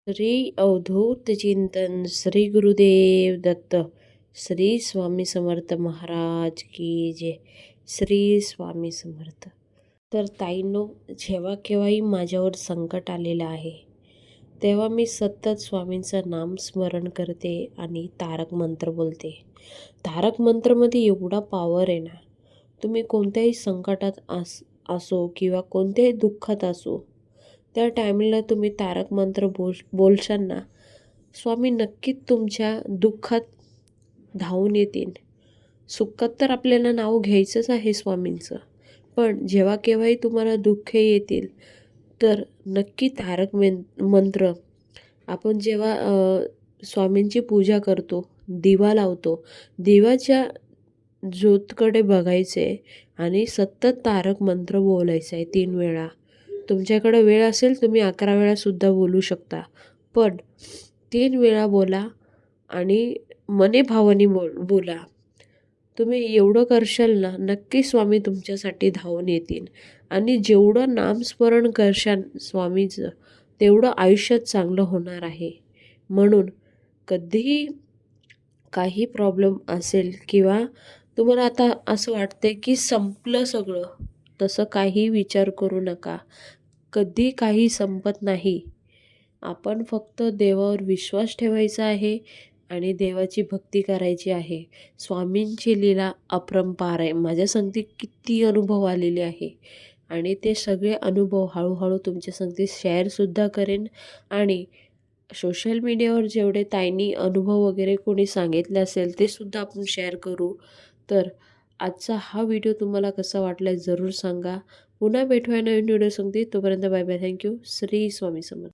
श्री अवधूत चिंतन श्री गुरुदेव दत्त श्री स्वामी समर्थ महाराज की जय. श्री स्वामी समर्थ. तर ताईंनो, जेव्हा केव्हाही माझ्यावर संकट आलेलं आहे तेव्हा मी सतत स्वामींचं नाम स्मरण करते आणि तारक मंत्र बोलते. तारक मंत्रमध्ये एवढा पॉवर आहे ना, तुम्ही कोणत्याही संकटात असो किंवा कोणत्याही दुःखात असो, त्या टायमिंगला तुम्ही तारक मंत्र बोलशाल ना, स्वामी नक्कीच तुमच्या दुःखात धावून येतील. सुखात तर आपल्याला नाव घ्यायचंच आहे स्वामींचं, पण जेव्हा केव्हाही तुम्हाला दुःखे येतील तर नक्की तारक मंत्र आपण जेव्हा स्वामींची पूजा करतो, दिवा लावतो, दिव्याच्या ज्योतकडे बघायचे आणि सतत तारक मंत्र बोलायचं आहे 3 वेळा. तुमच्याकडे वेळ असेल तुम्ही 11 वेळासुद्धा बोलू शकता, पण 3 वेळा बोला आणि मने भावाने बोला. तुम्ही एवढं करशाल ना, नक्की स्वामी तुमच्यासाठी धावून येतील आणि जेवढं नामस्मरण करशाल स्वामीचं, तेवढं आयुष्यात चांगलं होणार आहे. म्हणून कधीही काही प्रॉब्लेम असेल किंवा तुम्हाला आता असं वाटतंय की संपलं सगळं, तसं काही विचार करू नका. कधी काही संपत नाही. आपण फक्त देवावर विश्वास ठेवायचा आहे आणि देवाची भक्ती करायची आहे. स्वामींची लीला अपरंपार आहे. माझ्या संगती किती अनुभव आलेले आहे आणि ते सगळे अनुभव हळूहळू तुमच्या संगती शेअरसुद्धा करेन आणि सोशल मीडियावर जेवढे ताईंनी अनुभव वगैरे कोणी सांगितले असेल ते सुद्धा आपण शेअर करू. तर आजचा हा व्हिडिओ तुम्हाला कसा वाटला जरूर सांगा. पुन्हा भेटूया नवीन व्हिडिओ संगती. तोपर्यंत bye bye. Thank you. Shri Swami Samarth.